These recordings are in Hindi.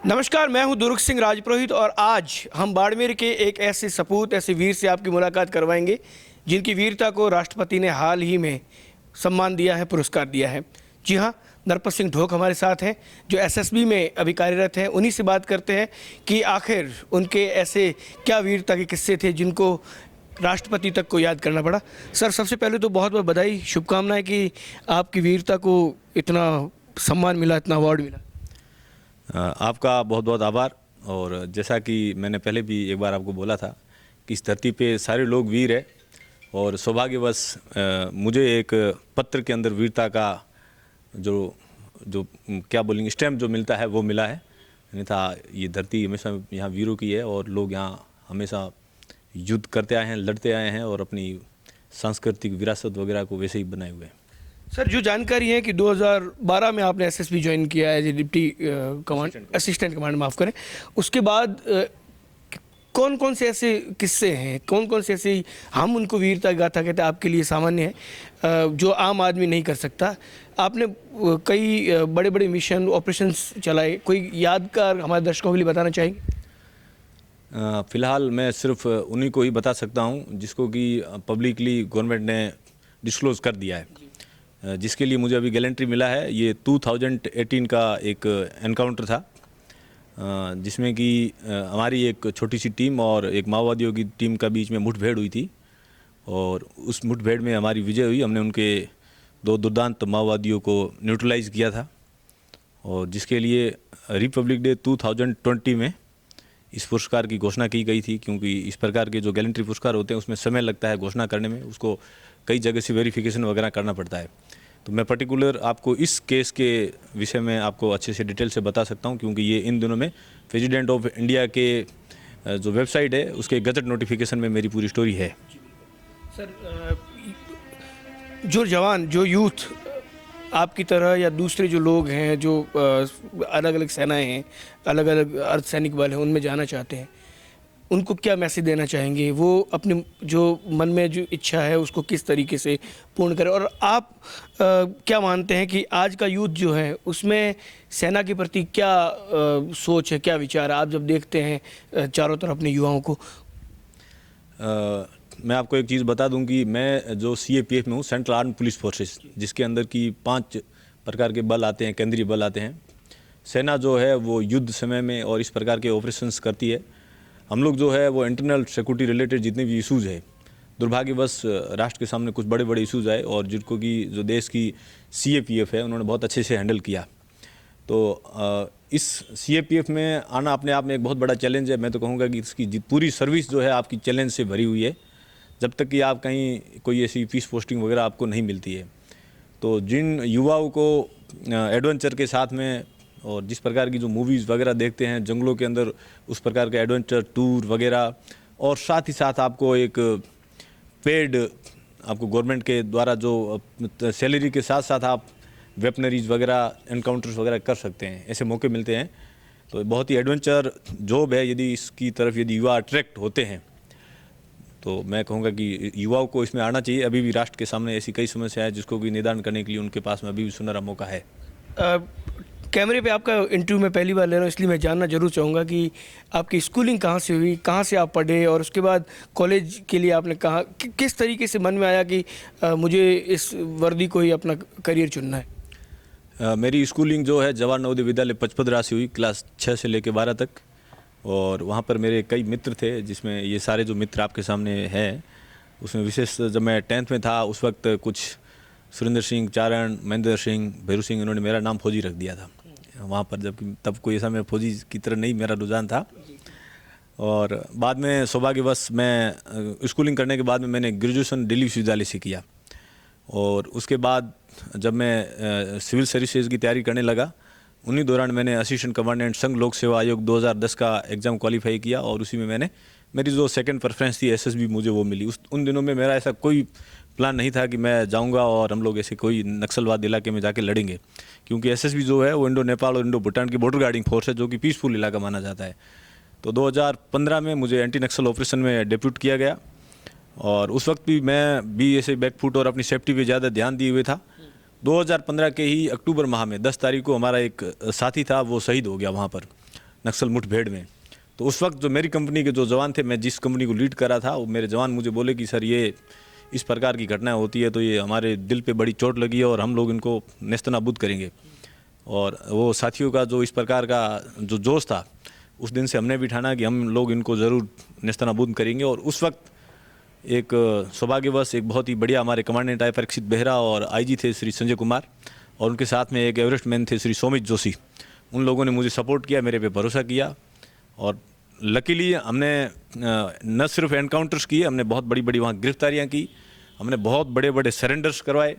नमस्कार, मैं हूं दुर्ग सिंह राजपुरोहित और आज हम बाड़मेर के एक ऐसे सपूत, ऐसे वीर से आपकी मुलाकात करवाएंगे जिनकी वीरता को राष्ट्रपति ने हाल ही में सम्मान दिया है, पुरस्कार दिया है। जी हां, नरपत सिंह ढोक हमारे साथ हैं जो एसएसबी में अभी कार्यरत हैं। उन्हीं से बात करते हैं कि आखिर उनके ऐसे क्या वीरता के किस्से थे जिनको राष्ट्रपति तक को याद करना पड़ा। सर, सबसे पहले तो बहुत बहुत बधाई, शुभकामनाएं कि आपकी वीरता को इतना सम्मान मिला, इतना अवार्ड मिला। आपका बहुत बहुत आभार। और जैसा कि मैंने पहले भी एक बार आपको बोला था कि इस धरती पे सारे लोग वीर है और सौभाग्यवश मुझे एक पत्र के अंदर वीरता का जो जो क्या बोलेंगे स्टैम्प जो मिलता है वो मिला है। अन्यथा ये धरती हमेशा यहाँ वीरों की है और लोग यहाँ हमेशा युद्ध करते आए हैं, लड़ते आए हैं और अपनी सांस्कृतिक विरासत वगैरह को वैसे ही बनाए हुए हैं। सर, जो जानकारी है कि 2012 में आपने एसएसबी ज्वाइन किया है as a deputy assistant command, माफ़ करें, उसके बाद कौन कौन से ऐसे किस्से हैं, कौन कौन से ऐसे हम उनको वीरता गाथा कहते हैं, आपके लिए सामान्य है जो आम आदमी नहीं कर सकता? आपने कई बड़े बड़े मिशन ऑपरेशंस चलाए, कोई यादगार हमारे दर्शकों के लिए बताना चाहेंगे? फ़िलहाल मैं सिर्फ उन्हीं को ही बता सकता हूँ जिसको कि पब्लिकली गवर्नमेंट ने डिस्क्लोज़ कर दिया है, जिसके लिए मुझे अभी गैलेंट्री मिला है। ये 2018 का एक एनकाउंटर था जिसमें कि हमारी एक छोटी सी टीम और एक माओवादियों की टीम का बीच में मुठभेड़ हुई थी और उस मुठभेड़ में हमारी विजय हुई। हमने उनके दो दुर्दांत माओवादियों को न्यूट्रलाइज किया था और जिसके लिए रिपब्लिक डे 2020 में इस पुरस्कार की घोषणा की गई थी, क्योंकि इस प्रकार के जो गैलेंट्री पुरस्कार होते हैं उसमें समय लगता है घोषणा करने में, उसको कई जगह से वेरिफिकेशन वगैरह करना पड़ता है। तो मैं पर्टिकुलर आपको इस केस के विषय में आपको अच्छे से डिटेल से बता सकता हूं, क्योंकि ये इन दिनों में प्रेसिडेंट ऑफ इंडिया के जो वेबसाइट है उसके गजट नोटिफिकेशन में मेरी पूरी स्टोरी है। सर, जो जवान, जो यूथ आपकी तरह या दूसरे जो लोग हैं जो अलग अलग सेनाएं हैं, अलग अलग अर्धसैनिक बल हैं, उनमें जाना चाहते हैं, उनको क्या मैसेज देना चाहेंगे? वो अपने जो मन में जो इच्छा है उसको किस तरीके से पूर्ण करें? और आप क्या मानते हैं कि आज का यूथ जो है उसमें सेना के प्रति क्या सोच है, क्या विचार है, आप जब देखते हैं चारों तरफ अपने युवाओं को? मैं आपको एक चीज़ बता दूं कि मैं जो CAPF में हूँ, सेंट्रल आर्म पुलिस फोर्सेस, जिसके अंदर की 5 प्रकार के बल आते हैं, केंद्रीय बल आते हैं। सेना जो है वो युद्ध समय में और इस प्रकार के ऑपरेशंस करती है। हम लोग जो है वो इंटरनल सिक्योरिटी रिलेटेड जितने भी इशूज़ है, दुर्भाग्यवश राष्ट्र के सामने कुछ बड़े बड़े इशूज़ आए और जिनको कि जो देश की CAPF है उन्होंने बहुत अच्छे से हैंडल किया। तो इस CAPF में आना अपने आप में एक बहुत बड़ा चैलेंज है। मैं तो कहूँगा कि इसकी पूरी सर्विस जो है आपकी चैलेंज से भरी हुई है, जब तक कि आप कहीं कोई ऐसी पीस पोस्टिंग वगैरह आपको नहीं मिलती है। तो जिन युवाओं को एडवेंचर के साथ में और जिस प्रकार की जो मूवीज़ वगैरह देखते हैं जंगलों के अंदर, उस प्रकार के एडवेंचर टूर वगैरह, और साथ ही साथ आपको एक पेड आपको गवर्नमेंट के द्वारा जो सैलरी के साथ साथ आप वेपनरीज वगैरह, एनकाउंटर्स वगैरह कर सकते हैं, ऐसे मौके मिलते हैं। तो बहुत ही एडवेंचर जॉब है। यदि इसकी तरफ यदि युवा अट्रैक्ट होते हैं तो मैं कहूँगा कि युवाओं को इसमें आना चाहिए। अभी भी राष्ट्र के सामने ऐसी कई समस्या है जिसको कि निदान करने के लिए उनके पास में अभी भी सुनहरा मौका है। कैमरे पे आपका इंटरव्यू मैं पहली बार ले रहा हूँ, इसलिए मैं जानना जरूर चाहूँगा कि आपकी स्कूलिंग कहाँ से हुई, कहाँ से आप पढ़े और उसके बाद कॉलेज के लिए आपने कहा किस तरीके से मन में आया कि मुझे इस वर्दी को ही अपना करियर चुनना है? मेरी स्कूलिंग जो है जवाहर नवोदय विद्यालय पचपदरा से हुई, क्लास 6 से लेकर 12 तक। और वहाँ पर मेरे कई मित्र थे, जिसमें ये सारे जो मित्र आपके सामने हैं उसमें विशेष जब मैं 10th में था उस वक्त कुछ सुरेंद्र सिंह, चारण, महेंद्र सिंह, भैरू सिंह, इन्होंने मेरा नाम फौजी रख दिया था वहाँ पर, जबकि तब कोई ऐसा मैं फौजी की तरह नहीं मेरा रुझान था। और बाद में सौभाग्यवश मैं स्कूलिंग करने के बाद में मैंने ग्रेजुएशन दिल्ली विश्वविद्यालय से किया और उसके बाद जब मैं सिविल सर्विसेज की तैयारी करने लगा उन्हीं दौरान मैंने असिस्टेंट कमांडेंट संघ लोक सेवा आयोग 2010 का एग्ज़ाम क्वालिफाई किया और उसी में मैंने मेरी जो सेकंड प्रेफरेंस थी SSB मुझे वो मिली। उन दिनों में मेरा ऐसा कोई प्लान नहीं था कि मैं जाऊंगा और हम लोग ऐसे कोई नक्सलवाद इलाके में जाके लड़ेंगे, क्योंकि SSB जो है वो इंडो नेपाल और इंडो भूटान की बॉर्डर गार्डिंग फोर्स है जो कि पीसफुल इलाका माना जाता है। तो 2015 में मुझे एंटी नक्सल ऑपरेशन में डिप्यूट किया गया और उस वक्त भी मैं भी ऐसे बैकफुट और अपनी सेफ्टी पे ज़्यादा ध्यान दिए हुए था। 2015 के ही अक्टूबर माह में 10 तारीख को हमारा एक साथी था वो शहीद हो गया वहाँ पर। नक्सल मुठभेड़ में। तो उस वक्त जो मेरी कंपनी के जो जवान थे, मैं जिस कंपनी को लीड कर रहा था, वो मेरे जवान मुझे बोले कि सर ये इस प्रकार की घटनाएं होती है तो ये हमारे दिल पे बड़ी चोट लगी है और हम लोग इनको नेस्तनाबूद करेंगे। और वो साथियों का जो इस प्रकार का जो जोश था, उस दिन से हमने भी ठाना कि हम लोग इनको ज़रूर नेस्तनाबूद करेंगे। और उस वक्त एक सौभाग्यवश एक बहुत ही बढ़िया हमारे कमांडेंट आए परीक्षित बेहरा और आईजी थे श्री संजय कुमार, और उनके साथ में एक एवरेस्ट मैन थे श्री सौमित जोशी। उन लोगों ने मुझे सपोर्ट किया, मेरे पे भरोसा किया, और लकीली हमने न सिर्फ एनकाउंटर्स किए, हमने बहुत बड़ी बड़ी वहाँ गिरफ्तारियाँ की, हमने बहुत बड़े बड़े सरेंडर्स करवाए।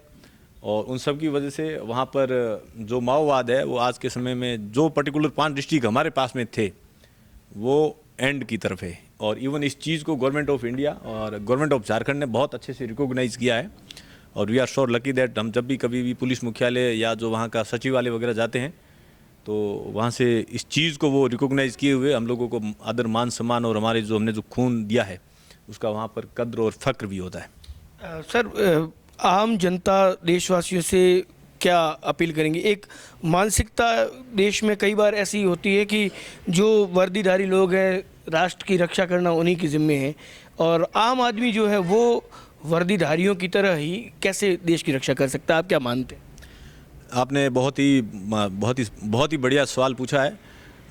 और उन सब की वजह से वहाँ पर जो माओवाद है वो आज के समय में जो पर्टिकुलर 5 डिस्ट्रिक्ट हमारे पास में थे वो एंड की तरफ है। और इवन इस चीज़ को गवर्नमेंट ऑफ इंडिया और गवर्नमेंट ऑफ झारखंड ने बहुत अच्छे से रिकॉग्नाइज़ किया है। और we are sure lucky that हम जब भी कभी भी पुलिस मुख्यालय या जो वहाँ का सचिवालय वगैरह जाते हैं तो वहाँ से इस चीज़ को वो रिकॉग्नाइज़ किए हुए हम लोगों को आदर मान सम्मान और हमारे जो हमने जो खून दिया है उसका वहाँ पर कद्र और फक्र भी होता है। सर, आम जनता देशवासियों से क्या अपील करेंगे? एक मानसिकता देश में कई बार ऐसी होती है कि जो वर्दीधारी लोग हैं, राष्ट्र की रक्षा करना उन्हीं की जिम्मे है, और आम आदमी जो है वो वर्दीधारियों की तरह ही कैसे देश की रक्षा कर सकता है? आप क्या मानते हैं? आपने बहुत ही बढ़िया सवाल पूछा है।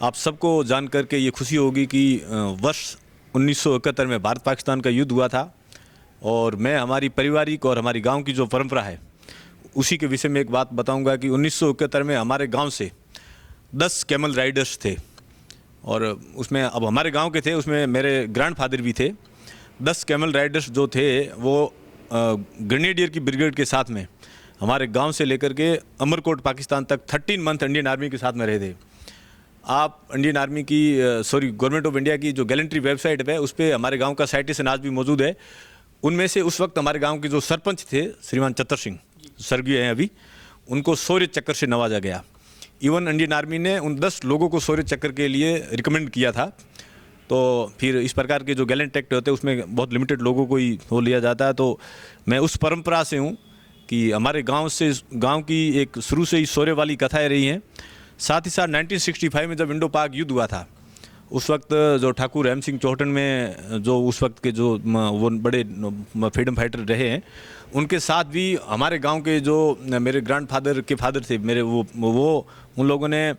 आप सबको जान करके ये खुशी होगी कि वर्ष 1971 में भारत पाकिस्तान का युद्ध हुआ था, और मैं हमारी पारिवारिक और हमारी गांव की जो परंपरा है उसी के विषय में एक बात बताऊंगा कि 1971 में हमारे गांव से 10 कैमल राइडर्स थे, और उसमें अब हमारे गांव के थे, उसमें मेरे ग्रैंडफादर भी थे। 10 कैमल राइडर्स जो थे वो ग्रेनेडियर की ब्रिगेड के साथ में हमारे गांव से लेकर के अमरकोट पाकिस्तान तक 13 मंथ इंडियन आर्मी के साथ में रहे थे। आप इंडियन आर्मी की गवर्नमेंट ऑफ इंडिया की जो गैलेंट्री वेबसाइट है उस पर हमारे गांव का साइटेशन आज भी मौजूद है। उनमें से उस वक्त हमारे गांव के जो सरपंच थे श्रीमान चतर सिंह, स्वर्गीय हैं अभी, उनको शौर्य चक्र से नवाजा गया। इवन इंडियन आर्मी ने उन 10 लोगों को शौर्य चक्र के लिए रिकमेंड किया था। तो फिर इस प्रकार के जो गैलेंट एक्ट होते हैं उसमें बहुत लिमिटेड लोगों को ही वो लिया जाता है। तो मैं उस परंपरा से हूँ कि हमारे गांव की एक शुरू से ही शौर्य वाली कथाएं रही हैं। साथ ही साथ 1965 में जब इंडो पाक युद्ध हुआ था, उस वक्त जो ठाकुर हेम सिंह चौहान में जो उस वक्त के जो वो बड़े फ्रीडम फाइटर रहे हैं, उनके साथ भी हमारे गांव के जो मेरे ग्रैंडफादर के फादर थे मेरे, वो उन लोगों ने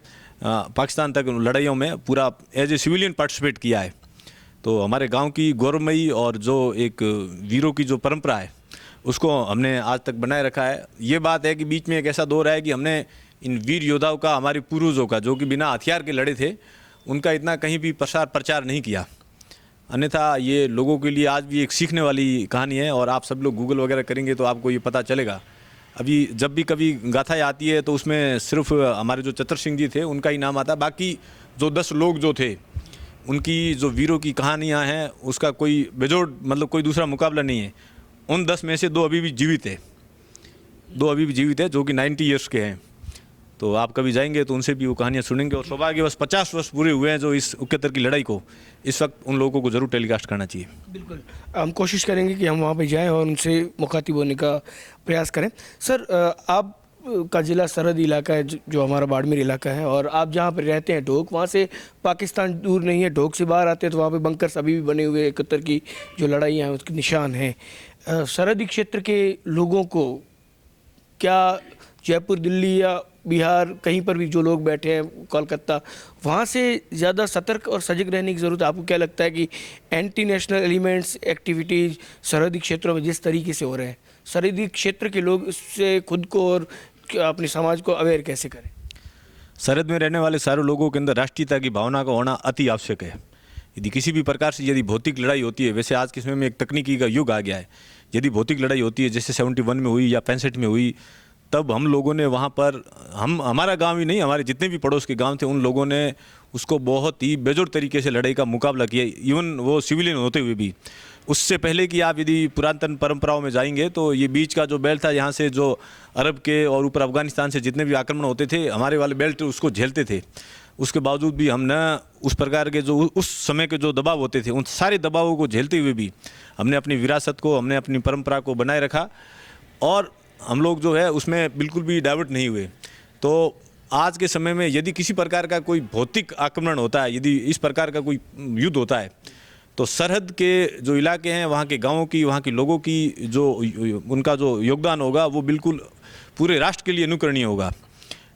पाकिस्तान तक लड़ाइयों में पूरा एज ए सिविलियन पार्टिसिपेट किया है। तो हमारे गांव की गौरवमयी और जो एक वीरों की जो परंपरा है उसको हमने आज तक बनाए रखा है। ये बात है कि बीच में एक ऐसा दौर है कि हमने इन वीर योद्धाओं का, हमारे पूर्वजों का, जो कि बिना हथियार के लड़े थे, उनका इतना कहीं भी प्रचार नहीं किया। अन्यथा ये लोगों के लिए आज भी एक सीखने वाली कहानी है, और आप सब लोग गूगल वगैरह करेंगे तो आपको ये पता चलेगा। अभी जब भी कभी गाथाएं आती है तो उसमें सिर्फ हमारे जो चतर सिंह जी थे उनका ही नाम आता है, बाकी जो 10 लोग जो थे उनकी जो वीरों की कहानियाँ हैं उसका कोई बेजोड़ मतलब कोई दूसरा मुकाबला नहीं है। उन 10 में से 2 अभी भी जीवित है, जो कि 90 ईयर्स के हैं। तो आप कभी जाएंगे तो उनसे भी वो कहानियाँ सुनेंगे। और सौभाग्यवश 50 वर्ष पूरे हुए हैं जो इस 71 की लड़ाई को, इस वक्त उन लोगों को जरूर टेलीकास्ट करना चाहिए। बिल्कुल, हम कोशिश करेंगे कि हम वहाँ पे जाएं और उनसे मुखातिब होने का प्रयास करें। सर, आप का ज़िला सरहद इलाका है जो हमारा बाड़मेर इलाका है, और आप जहाँ पर रहते हैं ढोक, वहाँ से पाकिस्तान दूर नहीं है। ढोक से बाहर आते हैं तो वहाँ पे बंकर्स अभी भी बने हुए 71 की जो लड़ाइयाँ हैं उसके निशान हैं। सरहदी क्षेत्र के लोगों को क्या जयपुर, दिल्ली या बिहार, कहीं पर भी जो लोग बैठे हैं, कोलकाता, वहाँ से ज़्यादा सतर्क और सजग रहने की ज़रूरत है? आपको क्या लगता है कि एंटी नेशनल एलिमेंट्स एक्टिविटीज़ सरहदी क्षेत्रों में जिस तरीके से हो रहे हैं, सरहदी क्षेत्र के लोग उससे खुद को और अपने समाज को अवेयर कैसे करें? सरहद में रहने वाले सारे लोगों के अंदर राष्ट्रीयता की भावना का होना अति आवश्यक है। यदि किसी भी प्रकार से यदि भौतिक लड़ाई होती है, वैसे आज के समय में एक तकनीकी का युग आ गया है, यदि भौतिक लड़ाई होती है जैसे 71 में हुई या 65 में हुई, तब हम लोगों ने वहाँ पर हमारा गांव ही नहीं, हमारे जितने भी पड़ोस के गांव थे उन लोगों ने उसको बहुत ही बेजोड़ तरीके से लड़ाई का मुकाबला किया, इवन वो सिविलियन होते हुए भी। उससे पहले कि आप यदि पुरातन परंपराओं में जाएंगे तो ये बीच का जो बेल्ट था, यहाँ से जो अरब के और ऊपर अफगानिस्तान से जितने भी आक्रमण होते थे, हमारे वाले बेल्ट उसको झेलते थे। उसके बावजूद भी हम न उस प्रकार के जो उस समय के जो दबाव होते थे, उन सारे दबावों को झेलते हुए भी हमने अपनी विरासत को, हमने अपनी परंपरा को बनाए रखा, और हम लोग जो है उसमें बिल्कुल भी डाइवर्ट नहीं हुए। तो आज के समय में यदि किसी प्रकार का कोई भौतिक आक्रमण होता है, यदि इस प्रकार का कोई युद्ध होता है, तो सरहद के जो इलाके हैं, वहाँ के गाँवों की, वहाँ के लोगों की जो उनका जो योगदान होगा वो बिल्कुल पूरे राष्ट्र के लिए अनुकरणीय होगा।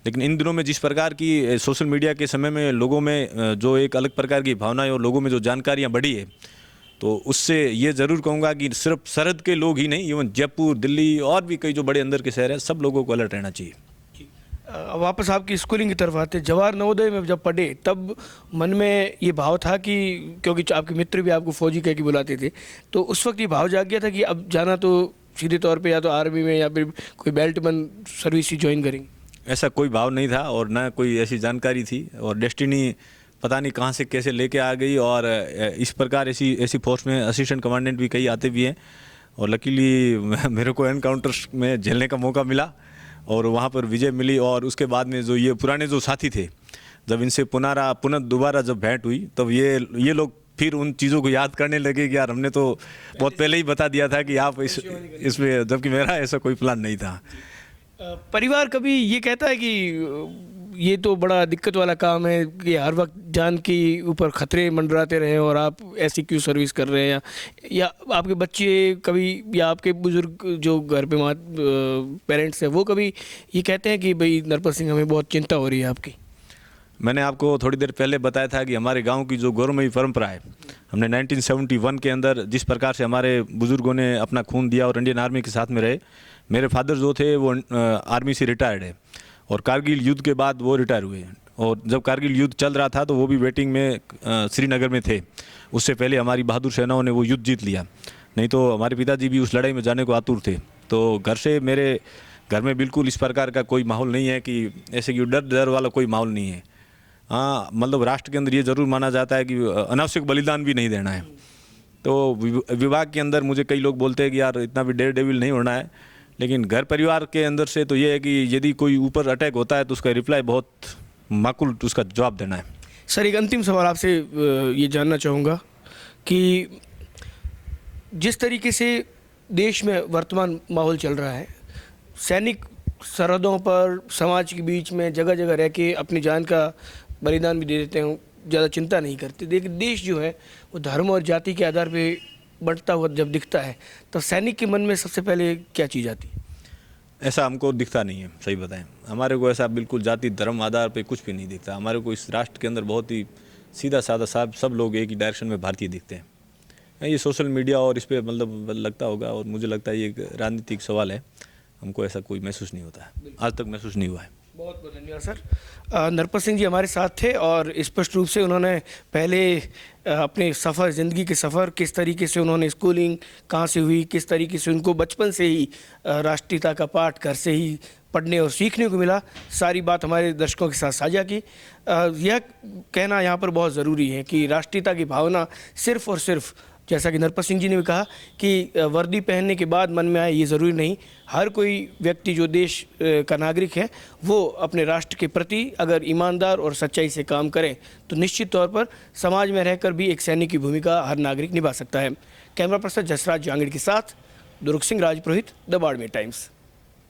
लेकिन इन दिनों में जिस प्रकार की सोशल मीडिया के समय में लोगों में जो एक अलग प्रकार की भावनाएं और लोगों में जो जानकारियाँ बढ़ी है, तो उससे ये ज़रूर कहूँगा कि सिर्फ सरहद के लोग ही नहीं, इवन जयपुर, दिल्ली और भी कई जो बड़े अंदर के शहर हैं, सब लोगों को अलर्ट रहना चाहिए। वापस आपकी स्कूलिंग की तरफ आते, जवाहर नवोदय में जब पढ़े तब मन में ये भाव था कि, क्योंकि आपके मित्र भी आपको फौजी कह के बुलाते थे, तो उस वक्त ये भाव जाग गया था कि अब जाना तो सीधे तौर पे या तो आर्मी में या फिर कोई बेल्टमैन सर्विस ही ज्वाइन करेंगे? ऐसा कोई भाव नहीं था और ना कोई ऐसी जानकारी थी, और डेस्टिनी पता नहीं कहाँ से कैसे लेके आ गई, और इस प्रकार ऐसी फोर्स में असिस्टेंट कमांडेंट भी कई आते भी हैं, और लकीली मेरे को एनकाउंटर्स में झेलने का मौका मिला और वहाँ पर विजय मिली। और उसके बाद में जो ये पुराने जो साथी थे, जब इनसे पुनः दोबारा जब भेंट हुई, तब ये लोग फिर उन चीज़ों को याद करने लगे कि यार हमने तो बहुत पहले ही बता दिया था कि आप इसमें, जबकि मेरा ऐसा कोई प्लान नहीं था। परिवार कभी ये कहता है कि ये तो बड़ा दिक्कत वाला काम है कि हर वक्त जान के ऊपर खतरे मंडराते रहे और आप ऐसी क्यों सर्विस कर रहे हैं, या आपके बच्चे कभी, या आपके बुजुर्ग जो घर पे पेरेंट्स हैं, वो कभी ये कहते हैं कि भाई नरपत सिंह हमें बहुत चिंता हो रही है आपकी? मैंने आपको थोड़ी देर पहले बताया था कि हमारे गांव की जो गौरवमयी परंपरा है, हमने 1971 के अंदर जिस प्रकार से हमारे बुज़ुर्गों ने अपना खून दिया और इंडियन आर्मी के साथ में रहे। मेरे फादर जो थे वो आर्मी से रिटायर्ड है और कारगिल युद्ध के बाद वो रिटायर हुए, और जब कारगिल युद्ध चल रहा था तो वो भी वेटिंग में श्रीनगर में थे। उससे पहले हमारी बहादुर सेनाओं ने वो युद्ध जीत लिया, नहीं तो हमारे पिताजी भी उस लड़ाई में जाने को आतुर थे। तो मेरे घर में बिल्कुल इस प्रकार का कोई माहौल नहीं है कि ऐसे कि डर वाला कोई माहौल नहीं है। हाँ, मतलब राष्ट्र के अंदर ये ज़रूर माना जाता है कि अनावश्यक बलिदान भी नहीं देना है। तो विभाग के अंदर मुझे कई लोग बोलते हैं कि यार इतना भी डेयर डेविल नहीं होना है, लेकिन घर परिवार के अंदर से तो ये है कि यदि कोई ऊपर अटैक होता है तो उसका रिप्लाई बहुत माकूल, उसका जवाब देना है। सर, एक अंतिम सवाल आपसे ये जानना चाहूँगा कि जिस तरीके से देश में वर्तमान माहौल चल रहा है, सैनिक सरहदों पर, समाज के बीच में जगह जगह रह के अपनी जान का बलिदान भी दे देते हैं, ज़्यादा चिंता नहीं करते, लेकिन देश जो है वो धर्म और जाति के आधार पे बढ़ता हुआ जब दिखता है, तो सैनिक के मन में सबसे पहले क्या चीज़ आती है? ऐसा हमको दिखता नहीं है, सही बताएं। हमारे को ऐसा बिल्कुल जाति धर्म आधार पे कुछ भी नहीं दिखता। हमारे को इस राष्ट्र के अंदर बहुत ही सीधा साधा साहब सब लोग एक ही डायरेक्शन में भारतीय दिखते हैं। ये सोशल मीडिया और इस पर मतलब लगता होगा, और मुझे लगता है ये एक राजनीतिक सवाल है। हमको ऐसा कोई महसूस नहीं होता है, आज तक महसूस नहीं हुआ है। बहुत बहुत धन्यवाद सर। नरपत सिंह जी हमारे साथ थे और स्पष्ट रूप से उन्होंने पहले अपने सफ़र, ज़िंदगी के सफ़र, किस तरीके से उन्होंने स्कूलिंग कहाँ से हुई, किस तरीके से उनको बचपन से ही राष्ट्रीयता का पाठ घर से ही पढ़ने और सीखने को मिला, सारी बात हमारे दर्शकों के साथ साझा की। यह कहना यहाँ पर बहुत ज़रूरी है कि राष्ट्रीयता की भावना सिर्फ़ और सिर्फ, जैसा कि नरपत सिंह जी ने भी कहा कि वर्दी पहनने के बाद मन में आए, ये ज़रूरी नहीं। हर कोई व्यक्ति जो देश का नागरिक है वो अपने राष्ट्र के प्रति अगर ईमानदार और सच्चाई से काम करे तो निश्चित तौर पर समाज में रहकर भी एक सैनिक की भूमिका हर नागरिक निभा सकता है। कैमरा पर्सन जसराज जांगड़ के साथ दुर्ग सिंह राजपुरोहित, द बाड़मेर टाइम्स।